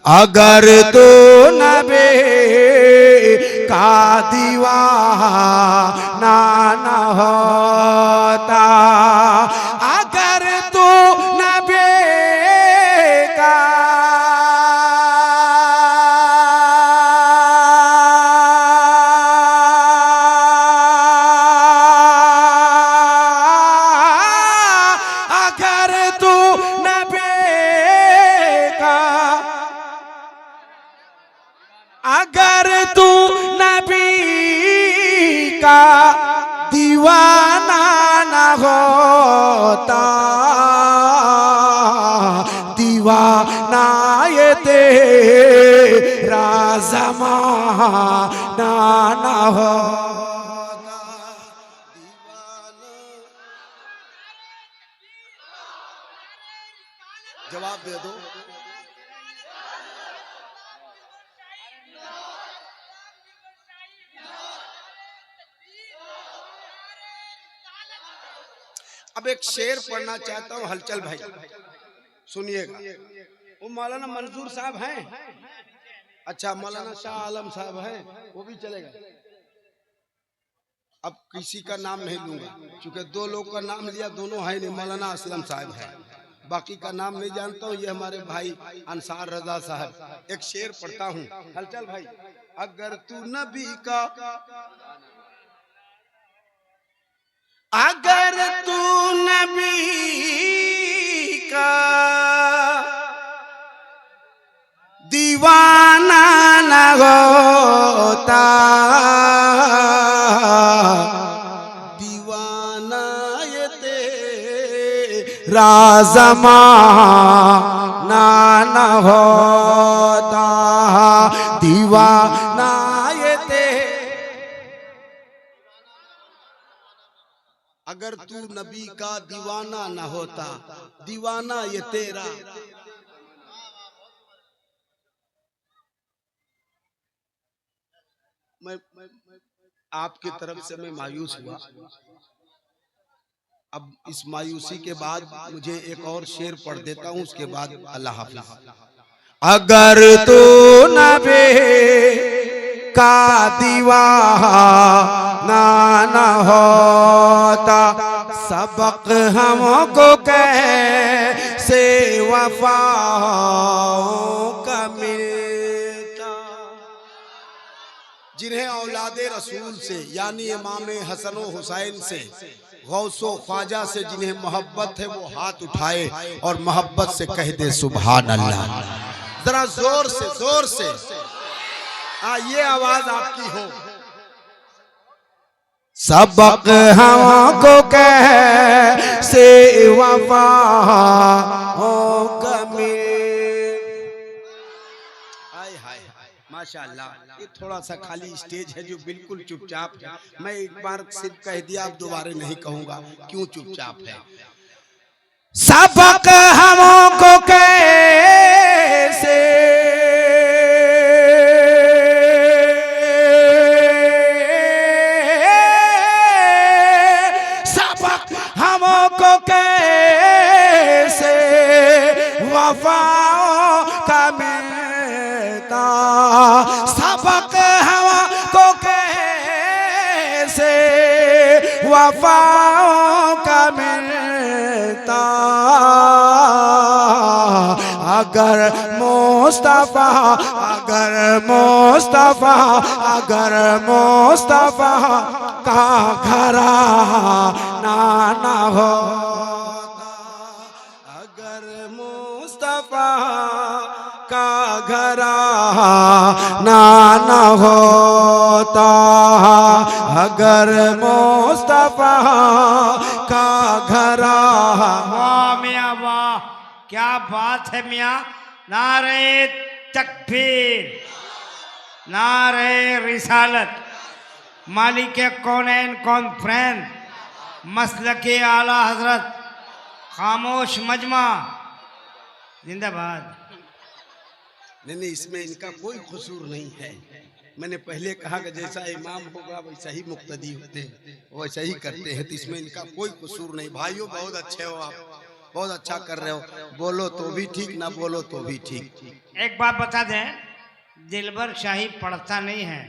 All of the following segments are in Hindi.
अगर तो नबी का दीवाना न होता, अगर तो नबी का अगर तू नबी का दीवाना न होता, दीवाना ये तेरा ज़माना न होता। जवाब दे दो। अब एक शेर पढ़ना चाहता हूँ हलचल भाई, सुनिएगा। वो मौलाना मंसूर साहब हैं, अच्छा मौलाना शाह आलम साहब हैं, वो भी चलेगा। अब किसी का नाम नहीं लूंगा क्योंकि दो लोग का नाम लिया, दोनों है नहीं, मौलाना असलम साहब है, बाकी का नाम नहीं जानता हूँ। ये हमारे भाई अंसार रजा साहब। एक शेर पढ़ता हूँ हलचल भाई। अगर तू नबी का, अगर तू नबी का दीवाना न होता, दीवाना ये तेरा ज़माना न होता, दीवाना ये अगर तू नबी का दीवाना न होता, दीवाना ये तेरा। मैं आपकी तरफ से मैं मायूस हुआ। अब इस मायूसी के बाद मुझे एक और शेर पढ़ देता हूँ, उसके बाद अल्लाह हाफिज। अगर तू नबी का दीवाना न होता, सबक हमको कैसे वफाओं का मिलता। जिन्हें औलादे रसूल से यानी इमाम हसन व हुसैन से, गौसो ख्वाजा से जिन्हें मोहब्बत है वो हाथ उठाए और मोहब्बत से कह दे सुभान अल्लाह। जरा जोर से, जोर से ये आवाज आपकी हो। सबक हमको कैसे वफाओं का माशाअल्लाह। ये थोड़ा सा खाली स्टेज है जो बिल्कुल चुपचाप है। मैं एक बार सिर्फ कह दिया, अब दोबारा नहीं कहूंगा क्यों चुपचाप है। सबक हमको कैसे वफाओं का मिलता, सबक हवा को कैसे वफाओं का मिलता। अगर मुस्तफा, अगर मुस्तफा, अगर मुस्तफा का घराना न हो, का घराना न होता, अगर मुस्तफा का घराना। वाह मियाँ वाह, क्या बात है मियाँ। नारे तकबीर, नारे रिसालत, मालिक कौनैन कॉन्फ्रेंस, मसलके आला हजरत, खामोश मजमा जिंदाबाद। नहीं, इसमें इनका कोई कसूर नहीं है। मैंने पहले कहा कि जैसा इमाम होगा वैसा ही मुक्तदी होते हैं, वैसा ही करते हैं, तो इसमें इनका कोई कसूर नहीं। भाइयों बहुत अच्छे हो आप, बहुत अच्छा कर रहे हो, बोलो तो भी ठीक, ना बोलो तो भी ठीक। एक बात बता दें, दिलबर शाही पढ़ता नहीं है,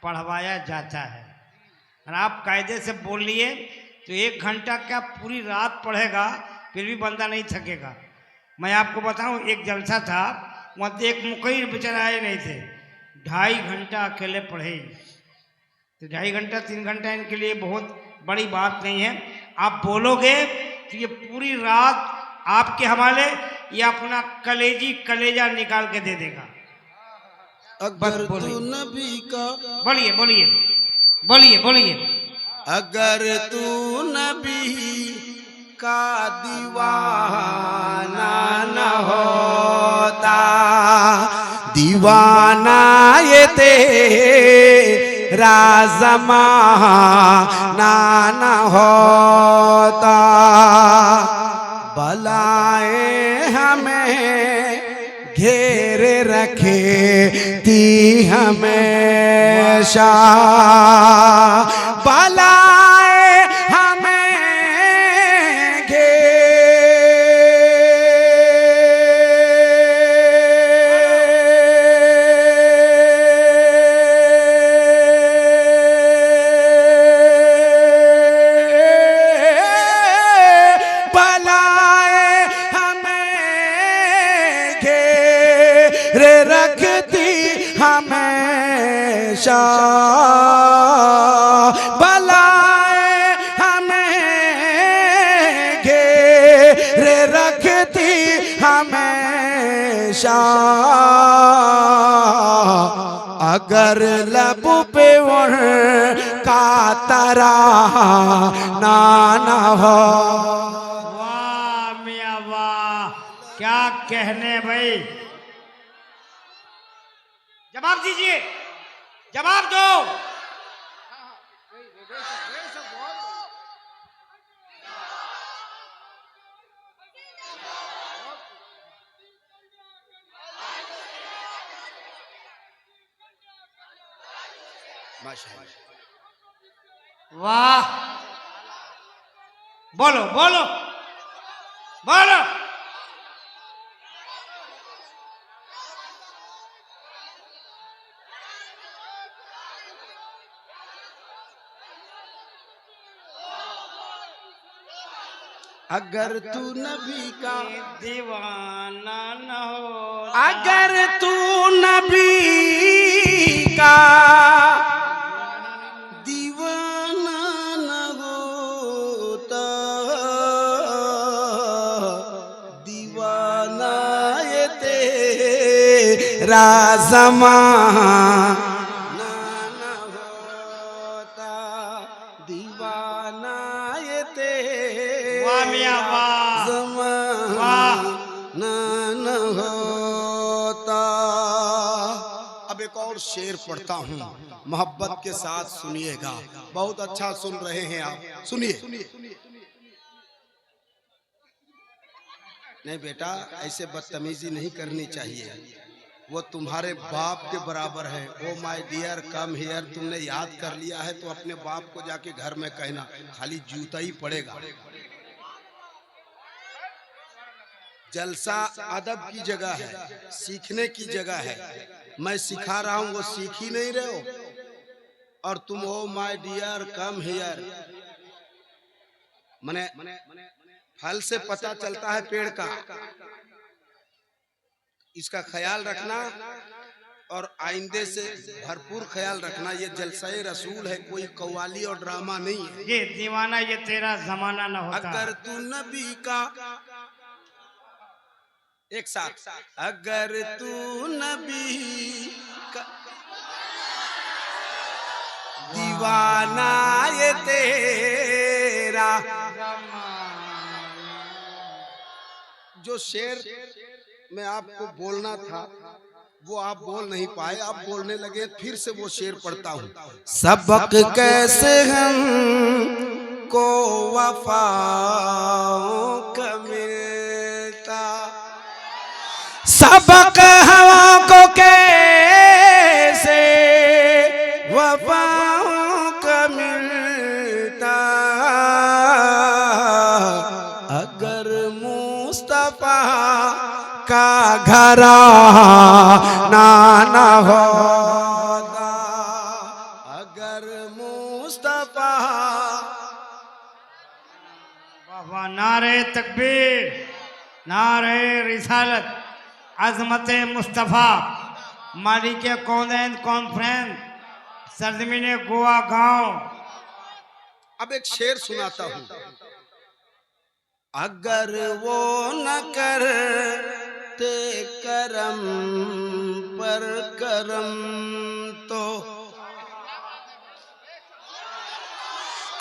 पढ़वाया जाता है। और आप कायदे से बोल लिए तो 1 घंटा क्या पूरी रात पढ़ेगा फिर भी बंदा नहीं थकेगा। मैं आपको बताऊं, एक जलसा था, वहाँ एक मुकई बेचारे आए नहीं थे, 2.5 घंटा अकेले पढ़े। तो 2.5 घंटा 3 घंटा इनके लिए बहुत बड़ी बात नहीं है। आप बोलोगे तो ये पूरी रात आपके हवाले, ये अपना कलेजा निकाल के दे देगा। अगर तू नबी का, बोलिए बोलिए बोलिए बोलिए। अगर तू नबी का दीवाना न होता, दीवाना ये तेरा ज़माना न होता, बलाएं हमें घेरे रखे ती हमेशा, बलाएं हमें रखती हमेशा, बलाएं हमें घेरे रखती हमेशा, अगर लब पे उनका तराना ना हो। वाह मियाँ वाह, क्या कहने भाई। जवाब दीजिए, जवाब दो। वाह, बोलो बोलो बोलो। अगर तू नबी का दीवाना न हो, अगर तू नबी का दीवाना न होता, दीवाना ये तेरा ज़माना न होता, दीवाना ये वाह मियाँ वाह, वाह। न होता। अब एक और शेर पढ़ता हूँ, मोहब्बत के साथ सुनिएगा। बहुत अच्छा सुन रहे हैं आप, सुनिए। नहीं बेटा, ऐसे बदतमीजी नहीं करनी चाहिए, वो तुम्हारे बाप के बराबर है। Oh my dear come here, तुमने याद कर लिया है तो अपने बाप को जाके घर में कहना, खाली जूता ही पड़ेगा। जलसा अदब की जगह है, सीखने की जगह है। मैं सिखा रहा हूं, वो सीख ही नहीं रहे हो, और तुम oh my dear come here. मने फल से पता चलता है पेड़ का, इसका ख्याल रखना और आइंदे से भरपूर ख्याल रखना। ये जलसाए रसूल है, कोई कव्वाली और ड्रामा नहीं है। ये दीवाना ये तेरा जमाना न होता। अगर तू नबी का, एक साथ, अगर तू नबी का दीवाना ये तेरा, जो शेर में आपको बोलना था वो आप बोल नहीं पाए, आप बोलने लगे, फिर से वो शेर पढ़ता हूँ। सबक कैसे हम को वफाओं का मिलता, सबक हवा को कैसे वफाओं का मिलता, अगर मुँह का घरा ना होता अगर मुस्तफा। वाह, नारे तकबीर, नारे रिसालत, अजमत मुस्तफ़ा, मालिक कौनैन कॉन्फ्रेंस, सरजमीन गोवा गांव। अब एक शेर सुनाता हूं। अगर वो न करते करम पर करम तो,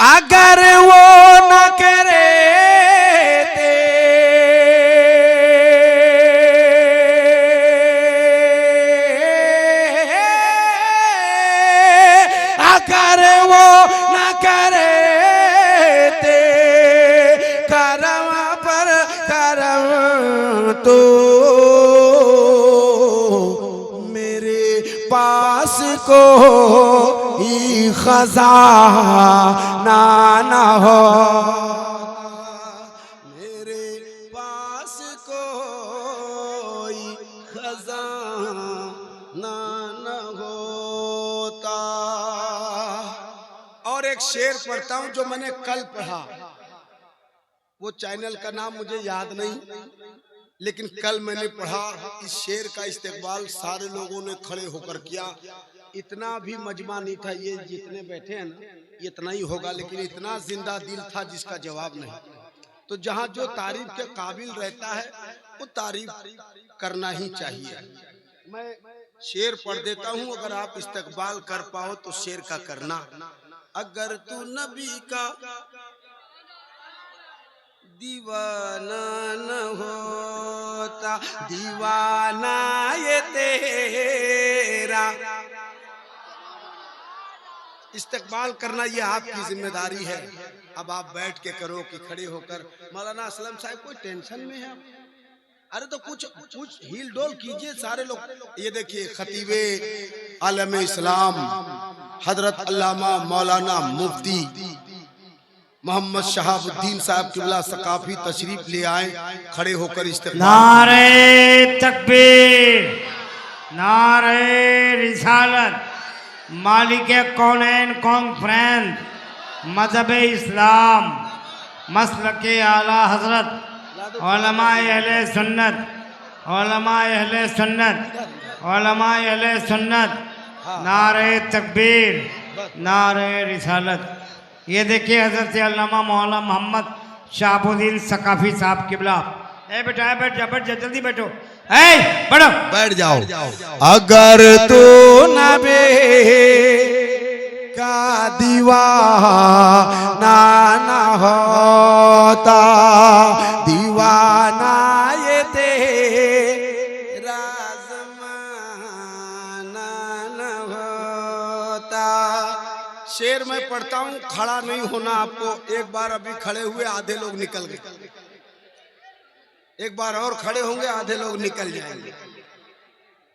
अगर वो न करे अगर वो न करे करम पर करम तो मेरे पास को ही खजाना ना हो, मेरे पास कोई खजाना ना होता। और एक शेर पढ़ता हूं जो मैंने कल पढ़ा, वो चैनल का नाम मुझे याद नहीं, लेकिन कल मैंने पढ़ा। इस शेर का इस्तेमाल सारे लोगों ने खड़े होकर किया। इतना भी मजमा नहीं था, ये जितने बैठे हैं ना इतना ही होगा, लेकिन इतना जिंदा दिल था जिसका जवाब नहीं। तो जहां जो तारीफ के काबिल रहता है वो तारीफ करना ही चाहिए। मैं शेर पढ़ देता हूं, अगर आप इस्तकबाल कर पाओ तो शेर का करना। अगर तू नबी का दीवाना न होता, दीवाना ये तेरा। इस्तकबाल करना ये आपकी जिम्मेदारी है। अब आप बैठ के करो कि खड़े होकर। मौलाना असलम साहब कोई टेंशन में है? अरे तो कुछ हिल डोल कीजिए सारे लोग। ये देखिए खतीबे आलम इस्लाम हजरत अल्लामा मौलाना मुफ्ती मोहम्मद शहाबुद्दीन साहब किबला सकाफी तशरीफ ले आए, खड़े होकर इस्तेमाल। नारे तकबीर, नारे रिसालत, मालिक कौनैन कॉन्फ्रेंस, मजहब इस्लाम, मसलक आला हजरत, उलमा अहले सुन्नत, उलमा अहले सुन्नत, उलमा अहले सुन्नत। नारे तकबीर, नारे रिसालत। ये देखिए हजरत अल्लामा मौलाना मोहम्मद शहाबुद्दीन सकाफी साहब किबला। बेटा बैठ जा, बैठ जा, जल्दी बैठो, बैठो, बैठ जाओ। अगर तू नबी का दीवाना ना होता, दीवाना ये तेरा ज़माना ना होता। शेर मैं पढ़ता हूँ, खड़ा नहीं होना आपको। एक बार अभी खड़े हुए आधे लोग निकल गए, एक बार और खड़े होंगे आधे लोग निकल जाएंगे।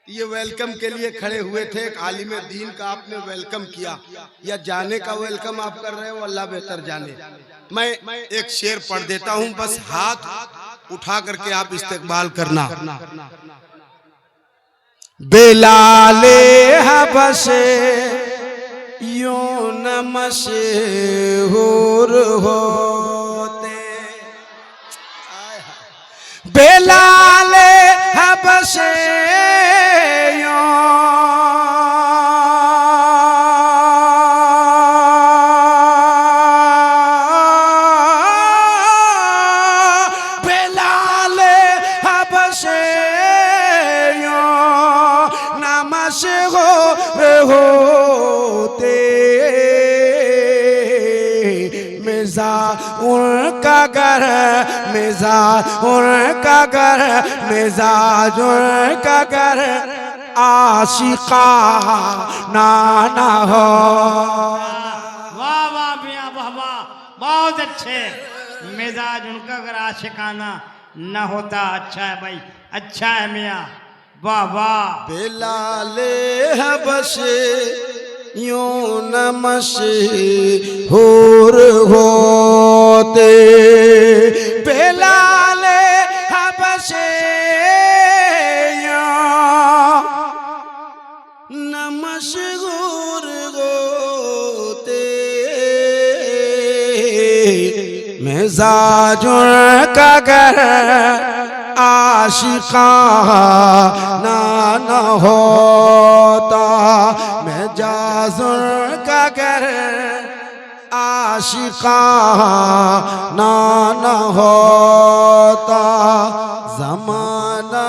ये वेलकम के लिए खड़े हुए थे। एक आलिम दीन का आपने वेलकम किया, या जाने का वेलकम आप कर रहे हो, अल्लाह बेहतर जाने। मैं एक शेर पढ़ देता हूँ, बस हाथ उठा करके आप इस्तेकबाल करना। बेलाले हबशे यूं न मशहूर होते, बेलाले हबशे होते, मिजाज उनका घर, मिजाज उनका घर, मिजाज उनका घर आशिका ना हो। वाह वाह मियाँ, वाह वाह, बहुत अच्छे। मिजाज उनका अगर आशिकाना न होता, अच्छा है भाई, अच्छा है मियाँ, वाह वाह। बेलाले हबशे यूं न मशहूर होते, बेलाले हबशे मशहूर होते मिजाजुर का घर आशिकाना न होता, मिजाजुर का घर आशिकाना न होता, ज़माना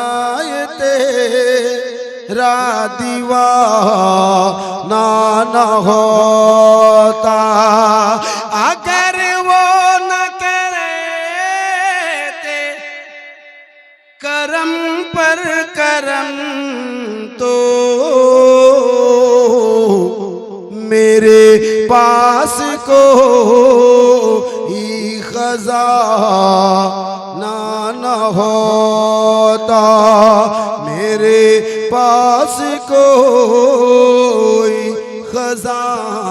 ये तेरा दीवाना न होता। अगर वो न करते करम पर करम तो मेरे पास को ही खजाना न होता, मेरे पास कोई खजाना